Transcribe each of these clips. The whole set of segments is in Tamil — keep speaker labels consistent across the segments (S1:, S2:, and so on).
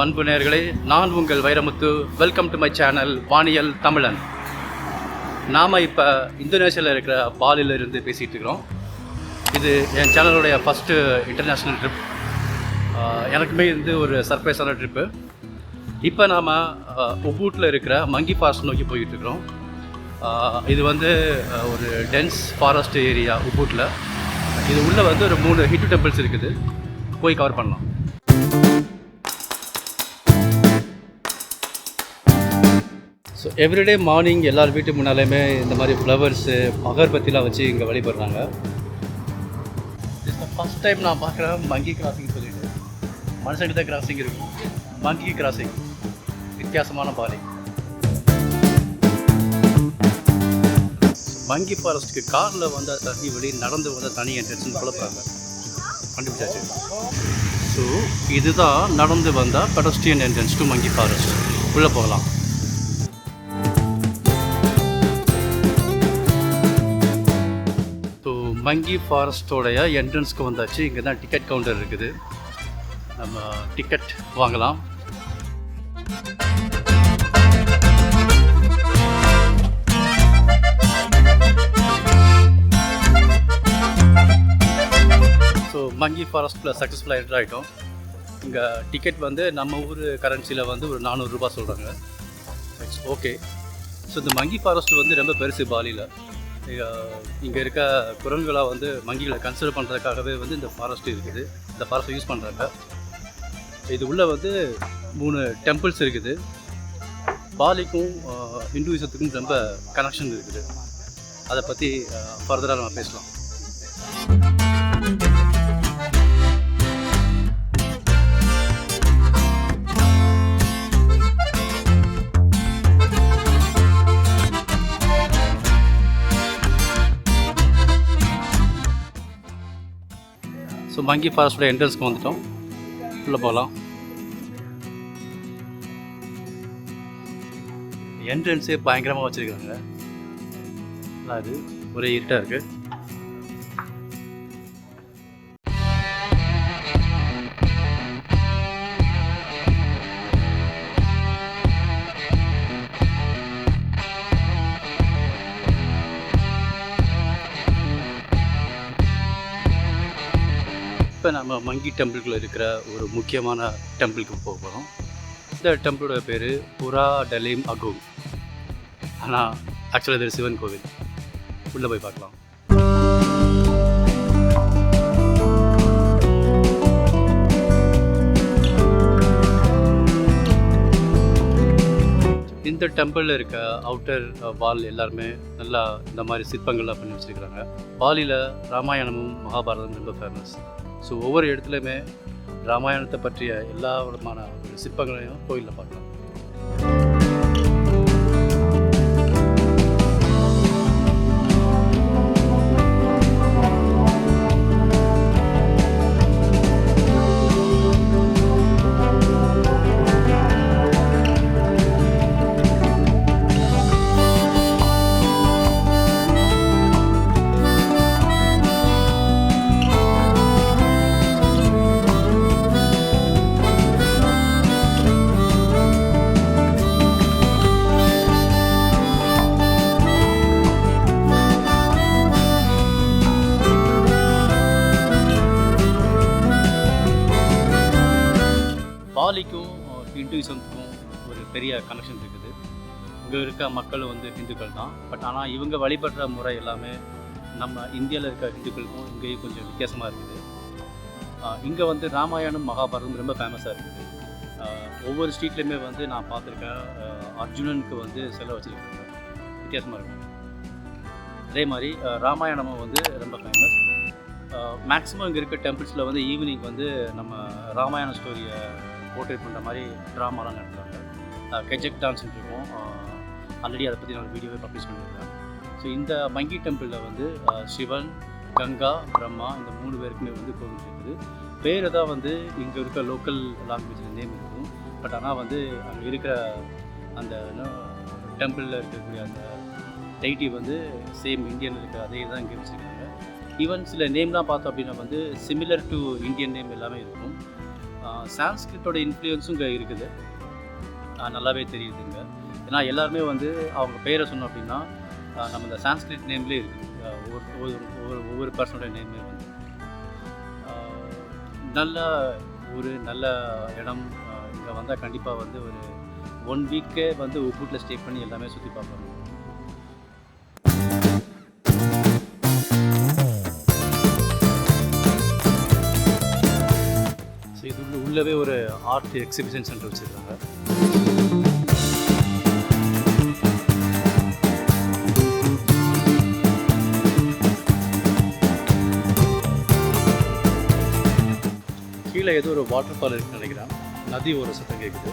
S1: அன்பு நேயர்களே, நான் உங்கள் Vairamuthu. Welcome to my channel வானியல் தமிழன். நாம் இப்போ இந்தோனேஷியாவில் இருக்கிற பாலியில் இருந்து பேசிகிட்டு இருக்கிறோம். இது என் சேனலுடைய ஃபஸ்ட்டு இன்டர்நேஷ்னல் ட்ரிப். எனக்குமே இது ஒரு சர்ப்ரைஸான ட்ரிப்பு. இப்போ நாம் உபூட்டில் இருக்கிற மங்கி ஃபாரஸ்ட் நோக்கி போய்கிட்டுருக்குறோம். இது வந்து ஒரு டென்ஸ் ஃபாரஸ்ட் ஏரியா உபூட்டில். இது உள்ளே வந்து ஒரு 3 ஹிந்து டெம்பிள்ஸ் இருக்குது. போய் கவர் பண்ணலாம். ஸோ எவ்ரிடே மார்னிங் எல்லார் வீட்டு முன்னாலேயுமே இந்த மாதிரி ஃப்ளவர்ஸு அகர்பத்திலாம் வச்சு இங்கே வழிபடுறாங்க. ஃபஸ்ட் டைம் நான் பார்க்குறேன் மங்கி கிராசிங் சொல்லிட்டு. மனுஷங்கிட்ட கிராசிங் இருக்கும், மங்கி கிராசிங் வித்தியாசமான பாதை. மங்கி ஃபாரஸ்ட்டுக்கு காரில் வந்தால் தண்ணி வழி, நடந்து வந்தால் தனி என்ட்ரன்ஸ்னு குழப்பறாங்க. கண்டுபிடிச்சாச்சு. ஸோ இதுதான் நடந்து வந்தால் pedestrian entrance to monkey forest. உள்ளே போகலாம். ஸோ மங்கி ஃபாரஸ்ட்டோடைய என்ட்ரன்ஸ்க்கு வந்தாச்சு. இங்கே தான் டிக்கெட் கவுண்டர் இருக்குது. நம்ம டிக்கெட் வாங்கலாம். ஸோ மங்கி ஃபாரஸ்ட்டில் சக்ஸஸ்ஃபுல்லாக என்ட்ரு ஆகிட்டோம். இங்கே டிக்கெட் வந்து நம்ம ஊர் கரன்சியில் வந்து ஒரு 400 ரூபா சொல்கிறாங்க. It's okay. ஸோ இந்த மங்கி ஃபாரஸ்ட் வந்து ரொம்ப பெருசு பாலியில். இங்கே இருக்க குரங்குகளாக வந்து மங்கிகளை கன்சிடர் பண்ணுறதுக்காகவே வந்து இந்த ஃபாரஸ்ட் இருக்குது. இந்த ஃபாரஸ்ட்டை யூஸ் பண்ணுறாங்க. இது உள்ளே வந்து 3 டெம்பிள்ஸ் இருக்குது. பாலிக்கும் ஹிந்துவிசத்துக்கும் ரொம்ப கனெக்ஷன் இருக்குது. அதை பற்றி ஃபர்தராக நம்ம பேசலாம். ஸோ மங்கி ஃபாரஸ்டோட என்ட்ரன்ஸ்க்கு வந்துட்டோம். உள்ளே போகலாம். என்ட்ரன்ஸே பயங்கரமாக வச்சுருக்காங்க. அது ஒரே இருட்டாக இருக்குது. இப்போ நம்ம மங்கி டெம்பிளுக்குள்ள இருக்கிற ஒரு முக்கியமான டெம்பிளுக்கு போக போகிறோம். இந்த டெம்பிளோட பேர் புரா டலீம் அகோங். ஆனால் ஆக்சுவலாக இது சிவன் கோவில். உள்ளே போய் பார்க்கலாம். இந்த டெம்பிளில் இருக்க அவுட்டர் வால் எல்லாருமே நல்லா இந்த மாதிரி சிற்பங்கள்லாம் பண்ணி வச்சுருக்கிறாங்க. பாலியில் ராமாயணமும் மகாபாரதமும் ரொம்ப ஃபேமஸ். ஸோ ஒவ்வொரு இடத்துலையுமே ராமாயணத்தை பற்றிய எல்லா விதமான சிற்பங்களையும் கோயிலில் பார்க்கலாம். பாலிக்கும் ஹிந்துவிசத்துக்கும் ஒரு பெரிய கனெக்ஷன் இருக்குது. இங்கே இருக்க மக்கள் வந்து ஹிந்துக்கள் தான். பட் ஆனால் இவங்க வழிபடுற முறை எல்லாமே நம்ம இந்தியாவில் இருக்க ஹிந்துக்களுக்கும் இங்கேயும் கொஞ்சம் வித்தியாசமாக இருக்குது. இங்கே வந்து ராமாயணம் மகாபாரதம் ரொம்ப ஃபேமஸாக இருக்குது. ஒவ்வொரு ஸ்ட்ரீட்லேயுமே வந்து நான் பார்த்துருக்கேன், அர்ஜுனனுக்கு வந்து சிலை வச்சுருக்காங்க. வித்தியாசமாக இருக்கும். அதே மாதிரி ராமாயணமும் வந்து ரொம்ப ஃபேமஸ். மேக்ஸிமம் இங்கே இருக்க டெம்பிள்ஸில் வந்து ஈவினிங் வந்து நம்ம ராமாயண ஸ்டோரியை போர்ட்ரேட் பண்ணுற மாதிரி ட்ராமாலாம் நடத்துகிறாங்க. கெஜக் டான்ஸ் இருக்கும். ஆல்ரெடி அதை பற்றி நான் வீடியோவே பப்ளிஷ் பண்ணியிருக்கேன். ஸோ இந்த மங்கி டெம்பிளில் வந்து சிவன், கங்கா, பிரம்மா இந்த 3 பேருக்குமே வந்து கோவில் இருக்குது. பேர் தான் வந்து இங்கே இருக்க லோக்கல் லாங்குவேஜில் நேம் இருக்கும். பட் ஆனால் வந்து அங்கே இருக்கிற அந்த டெம்பிளில் இருக்கக்கூடிய அந்த டைட்டி வந்து சேம் இந்தியன் இருக்க அதே தான் இங்கே வச்சுருக்காங்க. ஈவன் சில நேம்லாம் பார்த்தோம் அப்படின்னா வந்து சிமிலர் டு இந்தியன் நேம் எல்லாமே இருக்கும். சான்ஸ்கிரிட்டோட இன்ஃப்ளூயன்ஸும் இங்கே இருக்குது, நல்லாவே தெரியுதுங்க. ஏன்னா எல்லாருமே வந்து அவங்க பேரை சொன்னோம் அப்படின்னா நம்ம இந்த சான்ஸ்கிரிட் நேம்லேயே இருக்குது. ஒவ்வொரு பர்சனோட நேமே வந்து நல்ல ஊர், நல்ல இடம். இங்கே வந்தால் கண்டிப்பாக வந்து ஒரு 1 வீக்கே வந்து உபுட்டில் ஸ்டே பண்ணி எல்லாமே சுற்றி பார்க்கணும். ஸோ இது உள்ளவே ஒரு ஆர்ட் எக்ஸிபிஷன் சென்டர் வச்சுருக்காங்க. கீழே ஏதோ ஒரு வாட்டர் ஃபால் இருக்குன்னு நினைக்கிறேன். நதி ஒரு சத்தம் கேட்குது.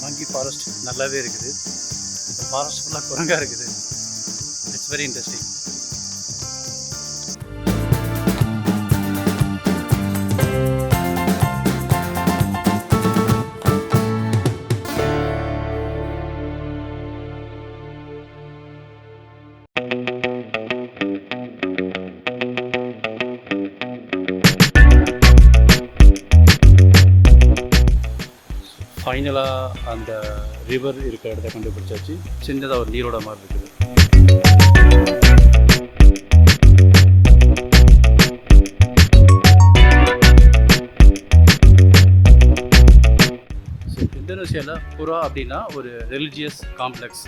S1: மங்கி ஃபாரஸ்ட் நல்லாவே இருக்குது. இந்த ஃபாரஸ்ட் ஃபுல்லாக குரங்காக இருக்குது. It's very interesting. ஃபைனலாக அந்த ரிவர் இருக்கிற இடத்த கண்டுபிடிச்சாச்சு. சின்னதாக ஒரு நீரோட மாதிரி இருக்குது. ஸோ இந்தோனேஷியாவில் புரா அப்படின்னா ஒரு ரிலிஜியஸ் காம்ப்ளெக்ஸ்,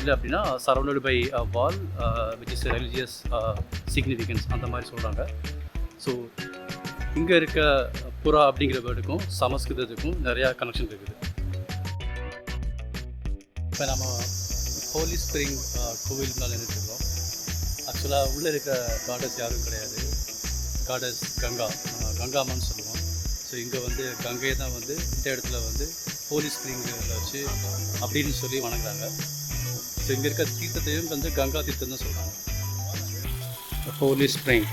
S1: இல்லை அப்படின்னா surrounded by wall which is religious significance அந்த மாதிரி சொல்கிறாங்க. ஸோ இங்கே இருக்க புரா அப்படிங்கிற வேர்டுக்கும் சமஸ்கிருதத்துக்கும் நிறையா கனெக்ஷன் இருக்குது. இப்போ நம்ம ஹோலி ஸ்ப்ரிங் கோவில் மேலே நின்றுட்டுருக்கோம். ஆக்சுவலாக உள்ளே இருக்க காடஸ் யாரும் கிடையாது. காடஸ் கங்காமான்னு சொல்லுவோம். ஸோ இங்கே வந்து கங்கையை தான் வந்து இந்த இடத்துல வந்து ஹோலி ஸ்ப்ரிங்கில் வச்சு அப்படின்னு சொல்லி வணங்குறாங்க. ஸோ இங்கே இருக்க தீர்த்தத்தையும் வந்து கங்கா தீர்த்தம் தான் சொல்கிறாங்க. ஹோலி ஸ்ப்ரிங்.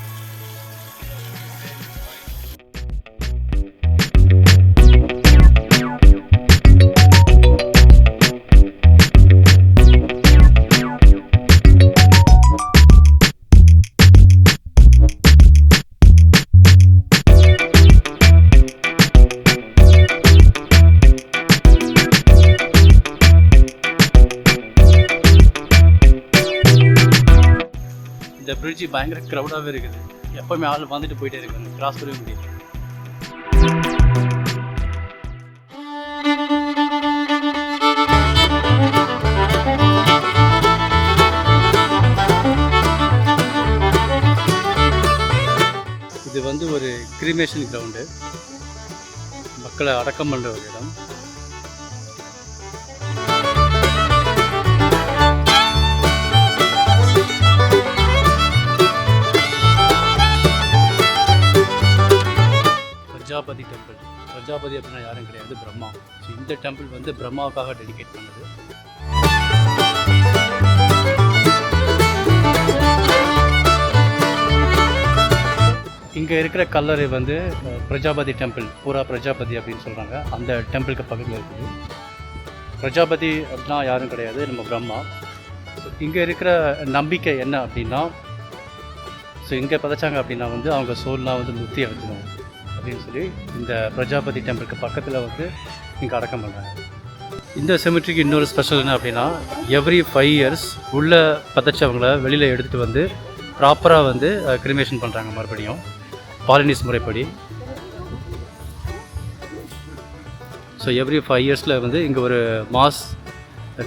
S1: இந்த பிரிட்ஜ் பயங்கர க்ரௌடாகவே இருக்குது. எப்போவுமே ஆள் வந்துட்டு போயிட்டே இருக்காங்க. கிராஸ் பண்ணவே முடியாது. இது வந்து ஒரு கிரிமேஷன் கிரவுண்டு, மக்களை அடக்கம் பண்ணுற ஒரு இடம். பிரஜாபதி டெம்பிள். பிரஜாபதி அப்படின்னா யாரும் கிடையாது, பிரம்மா. ஸோ இந்த டெம்பிள் வந்து பிரம்மாவுக்காக டெடிகேட் பண்ணது. இங்கே இருக்கிற கல்லறை வந்து பிரஜாபதி டெம்பிள், பூரா பிரஜாபதி அப்படின்னு சொல்கிறாங்க. அந்த டெம்பிளுக்கு பக்கத்தில் இருக்குது. பிரஜாபதி அப்படின்னா யாரும் கிடையாது, நம்ம பிரம்மா. ஸோ இங்கே இருக்கிற நம்பிக்கை என்ன அப்படின்னா, ஸோ இங்கே பதைச்சாங்க அப்படின்னா வந்து அவங்க சோல்லாம் வந்து முத்தி அடைஞ்சிடும் அப்படின்னு சொல்லி இந்த பிரஜாபதி டெம்பிளுக்கு பக்கத்தில் வந்து இங்கே அடக்கம் பண்ணுறாங்க. இந்த செமிட்ரிக்கு இன்னொரு ஸ்பெஷல் என்ன அப்படின்னா, எவ்ரி 5 இயர்ஸ் உள்ளே பதைச்சவங்கள வெளியில் எடுத்துகிட்டு வந்து ப்ராப்பராக வந்து கிரிமேஷன் பண்ணுறாங்க மறுபடியும் பாலினிஸ் முறைப்படி. ஸோ எவ்ரி 5 இயர்ஸில் வந்து இங்கே ஒரு மாஸ்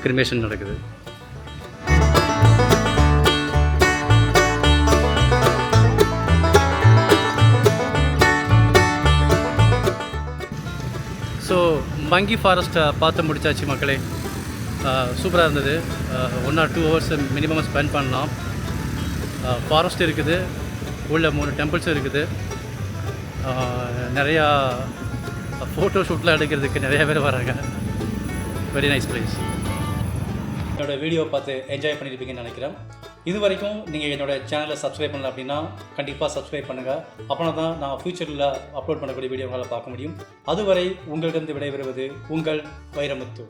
S1: கிரிமேஷன் நடக்குது. ஸோ மங்கி ஃபாரஸ்ட்டை பார்த்து முடிச்சாச்சு மக்களே. சூப்பராக இருந்தது. 1 or 2 hours மினிமம் ஸ்பெண்ட் பண்ணலாம். ஃபாரஸ்ட் இருக்குது, உள்ள 3 டெம்பிள்ஸும் இருக்குது. நிறையா ஃபோட்டோ ஷூட்லாம் எடுக்கிறதுக்கு நிறையா பேர் வராங்க. Very nice place. என்னோடய வீடியோ பார்த்து என்ஜாய் பண்ணியிருப்பீங்கன்னு நினைக்கிறேன். இது வரைக்கும் நீங்கள் என்னோடய சேனலை சப்ஸ்கிரைப் பண்ணல அப்படின்னா கண்டிப்பாக சப்ஸ்கிரைப் பண்ணுங்கள். அப்போனா தான் நான் ஃப்யூச்சரில் அப்லோட் பண்ணக்கூடிய வீடியோங்களை பார்க்க முடியும். அதுவரை உங்களிடம் விடைபெறுவது உங்கள் வைரமுத்து.